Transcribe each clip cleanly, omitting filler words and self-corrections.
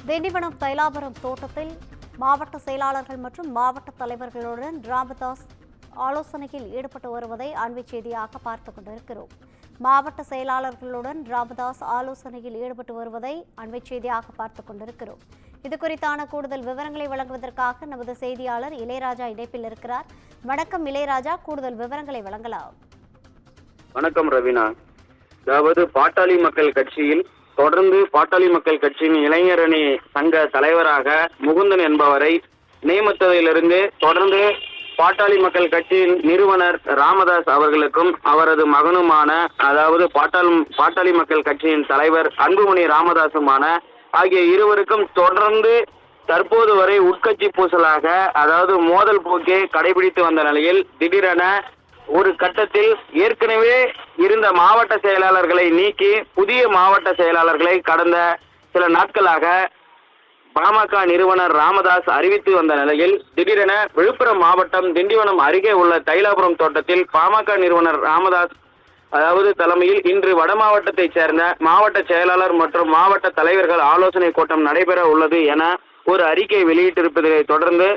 திண்டிவனம் தைலாபுரம் தோட்டத்தில் மாவட்ட செயலாளர்கள் மற்றும் மாவட்ட தலைவர்களுடன் ராமதாஸ் ஆலோசனையில் ஈடுபட்டு வருவதை அண்மைச் செய்தியாக பார்த்துக் கொண்டிருக்கிறோம். மாவட்ட செயலாளர்களுடன் ராமதாஸ் ஆலோசனையில் ஈடுபட்டு வருவதை அண்மைச் செய்தியாக பார்த்துக் கொண்டிருக்கிறோம். இது குறித்தான கூடுதல் விவரங்களை வழங்குவதற்காக நமது செய்தியாளர் இளையராஜா இணைப்பில் இருக்கிறார். வணக்கம் இளையராஜா, கூடுதல் விவரங்களை வழங்கலாம். வணக்கம் ரவீனா. அதாவது பாட்டாளி மக்கள் கட்சியில் தொடர்ந்து பாட்டாளி மக்கள் கட்சியின் இளைஞரணி சங்க தலைவராக முகுந்தன் என்பவரை நியமித்ததிலிருந்து தொடர்ந்து பாட்டாளி மக்கள் கட்சியின் நிறுவனர் ராமதாஸ் அவர்களுக்கும் அவரது மகனுமான அதாவது பாட்டாளி மக்கள் கட்சியின் தலைவர் அன்புமணி ராமதாசுமான ஆகிய இருவருக்கும் தொடர்ந்து தற்போது வரை உட்கட்சி பூசலாக அதாவது மோதல் போக்கை கடைபிடித்து வந்த நிலையில் திடீரென ஒரு கட்டத்தில் ஏற்கனவே இருந்த மாவட்ட செயலாளர்களை நீக்கி புதிய மாவட்ட செயலாளர்களை கடந்த சில நாட்களாக பாமக நிறுவனர் ராமதாஸ் அறிவித்து வந்த நிலையில் திடீரென விழுப்புரம் மாவட்டம் திண்டிவனம் அருகே உள்ள தைலாபுரம் தோட்டத்தில் பாமக நிறுவனர் ராமதாஸ் அதாவது தலைமையில் இன்று வட மாவட்டத்தைச் சேர்ந்த மாவட்ட செயலாளர் மற்றும் மாவட்ட தலைவர்கள் ஆலோசனை கூட்டம் நடைபெற உள்ளது என ஒரு அறிக்கை வெளியிட்டிருப்பதை தொடர்ந்து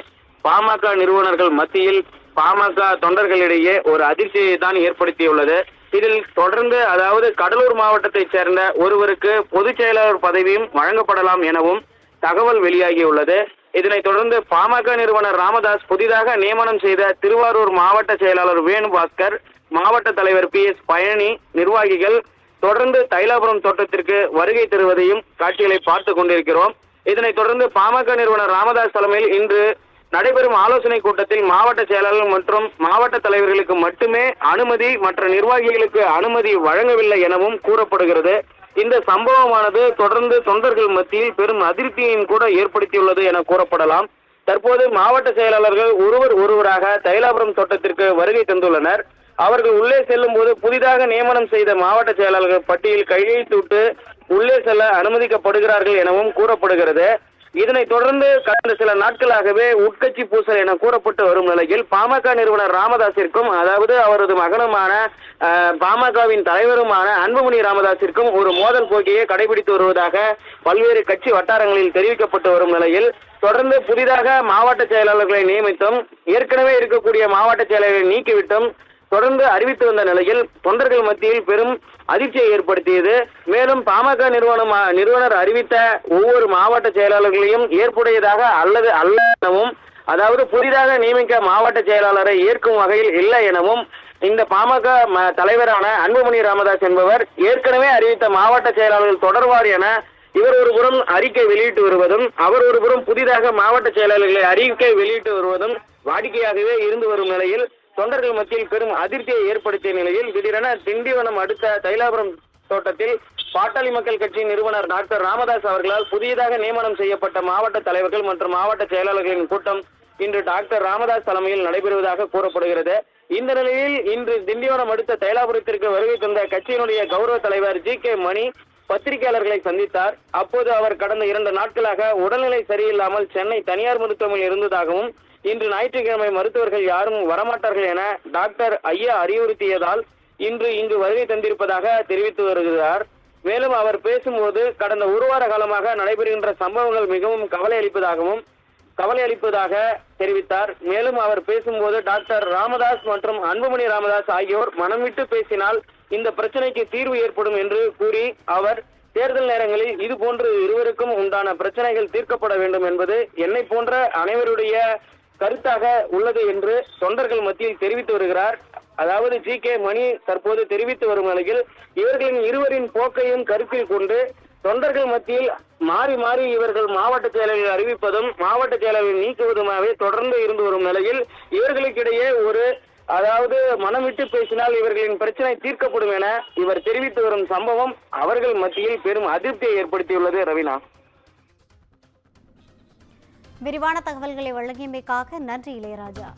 பாமக நிறுவனர்கள் மத்தியில் பாமக தொண்டர்களிடையே ஒரு அதிர்ச்சியை தான் ஏற்படுத்தியுள்ளது. இதில் தொடர்ந்து அதாவது கடலூர் மாவட்டத்தைச் சேர்ந்த ஒருவருக்கு பொதுச் செயலாளர் பதவியும் வழங்கப்படலாம் எனவும் தகவல் வெளியாகியுள்ளது. இதனைத் தொடர்ந்து பாமக நிறுவனர் ராமதாஸ் புதிதாக நியமனம் செய்த திருவாரூர் மாவட்ட செயலாளர் வேணுபாஸ்கர், மாவட்ட தலைவர் PS பழனி நிர்வாகிகள் தொடர்ந்து தைலாபுரம் தோட்டத்திற்கு வருகை தருவதையும் காட்சிகளை பார்த்து கொண்டிருக்கிறோம். இதனைத் தொடர்ந்து பாமக நிறுவனர் ராமதாஸ் தலைமையில் இன்று நடைபெறும் ஆலோசனை கூட்டத்தில் மாவட்ட செயலாளர்கள் மற்றும் மாவட்ட தலைவர்களுக்கு மட்டுமே அனுமதி, மற்ற நிர்வாகிகளுக்கு அனுமதி வழங்கவில்லை எனவும் கூறப்படுகிறது. இந்த சம்பவமானது தொடர்ந்து தொண்டர்கள் மத்தியில் பெரும் அதிருப்தியையும் கூட ஏற்படுத்தியுள்ளது என கூறப்படலாம். தற்போது மாவட்ட செயலாளர்கள் ஒருவராக தைலாபுரம் தோட்டத்திற்கு வருகை தந்துள்ளனர். அவர்கள் உள்ளே செல்லும் போது புதிதாக நியமனம் செய்த மாவட்ட செயலாளர்கள் பட்டியல் கையெழுத்திட்டு உள்ளே செல்ல அனுமதிக்கப்படுகிறார்கள் எனவும் கூறப்படுகிறது. இதனைத் தொடர்ந்து கடந்த சில நாட்களாகவே உட்கட்சி பூசல் என கூறப்பட்டு வரும் நிலையில் பாமக நிறுவனர் ராமதாசிற்கும் அதாவது அவரது மகனுமான பாமகவின் தலைவருமான அன்புமணி ராமதாசிற்கும் ஒரு மோதல் போக்கியை கடைபிடித்து வருவதாக பல்வேறு கட்சி வட்டாரங்களில் தெரிவிக்கப்பட்டு வரும் நிலையில் தொடர்ந்து புதிதாக மாவட்ட செயலாளர்களை நியமித்தும் ஏற்கனவே இருக்கக்கூடிய மாவட்ட செயலாளர்களை நீக்கிவிட்டும் தொடர்ந்து அறிவித்து வந்த நிலையில் தொண்டர்கள் மத்தியில் பெரும் அதிர்ச்சியை ஏற்படுத்தியது. மேலும் பாமக நிறுவனர் அறிவித்த ஒவ்வொரு மாவட்ட செயலாளர்களையும் ஏற்புடையதாக அல்ல எனவும் அதாவது புதிதாக நியமிக்க மாவட்ட செயலாளரை ஏற்கும் வகையில் இல்லை எனவும் இந்த பாமக தலைவரான அன்புமணி ராமதாஸ் என்பவர் ஏற்கனவே அறிவித்த மாவட்ட செயலாளர்கள் தொடர்வார் என இவர் ஒரு புறம் அறிக்கை வெளியிட்டு வருவதும் அவர் ஒரு புறம் புதிதாக மாவட்ட செயலாளர்களை அறிக்கை வெளியிட்டு வருவதும் வாடிக்கையாகவே இருந்து வரும் நிலையில் தொண்டர்கள் மத்தியில் பெரும் அதிர்ச்சியை ஏற்படுத்திய நிலையில் திடீரென திண்டிவனம் அடுத்த தைலாபுரம் தோட்டத்தில் பாட்டாளி மக்கள் கட்சியின் நிறுவனர் டாக்டர் ராமதாஸ் அவர்களால் புதியதாக நியமனம் செய்யப்பட்ட மாவட்ட தலைவர்கள் மற்றும் மாவட்ட செயலாளர்களின் கூட்டம் இன்று டாக்டர் ராமதாஸ் தலைமையில் நடைபெறுவதாக கூறப்படுகிறது. இந்த நிலையில் இன்று திண்டிவனம் அடுத்த தைலாபுரத்திற்கு வருகை தந்த கட்சியினுடைய கௌரவ தலைவர் GK மணி பத்திரிகையாளர்களை சந்தித்தார். அப்போது அவர் கடந்த 2 நாட்களாக உடல்நிலை சரியில்லாமல் சென்னை தனியார் மருத்துவமனையில் இருந்ததாகவும் இன்று ஞாயிற்றுக்கிழமை மருத்துவர்கள் யாரும் வரமாட்டார்கள் என டாக்டர் ஐயா அறிவுறுத்தியதால் இன்று இங்கு வருகை தந்திருப்பதாக தெரிவித்து வருகிறார். மேலும் அவர் பேசும்போது கடந்த ஒரு வார காலமாக நடைபெறுகின்ற சம்பவங்கள் மிகவும் கவலை அளிப்பதாக தெரிவித்தார். மேலும் அவர் பேசும்போது டாக்டர் ராமதாஸ் மற்றும் அன்புமணி ராமதாஸ் ஆகியோர் மனம் விட்டு பேசினால் இந்த பிரச்சனைக்கு தீர்வு ஏற்படும் என்று கூறி அவர் தேர்தல் நேரங்களில் இது போன்று இருவருக்கும் உண்டான பிரச்சனைகள் தீர்க்கப்பட வேண்டும் என்பது என்னை போன்ற அனைவருடைய கருத்தாக உள்ளது என்று தொண்டர்கள் மத்தியில் தெரிவித்து வருகிறார். அதாவது GK மணி தற்போது தெரிவித்து வரும் நிலையில் இவர்களின் இருவரின் போக்கையும் கருத்தில் கொண்டு தொண்டர்கள் மத்தியில் மாறி மாறி இவர்கள் மாவட்ட செயலாளர்கள் அறிவிப்பதும் மாவட்ட செயலாளர்கள் நீக்குவதுமாகவே தொடர்ந்து இருந்து வரும் நிலையில் இவர்களுக்கிடையே அதாவது மனம் விட்டு பேசினால் இவர்களின் பிரச்சனை தீர்க்கப்படும் என இவர் தெரிவித்து வரும் சம்பவம் அவர்கள் மத்தியில் பெரும் அதிருப்தியை ஏற்படுத்தியுள்ளது. ரவீனா, விரிவான தகவல்களை வழங்கியமைக்காக நன்றி இளையராஜா.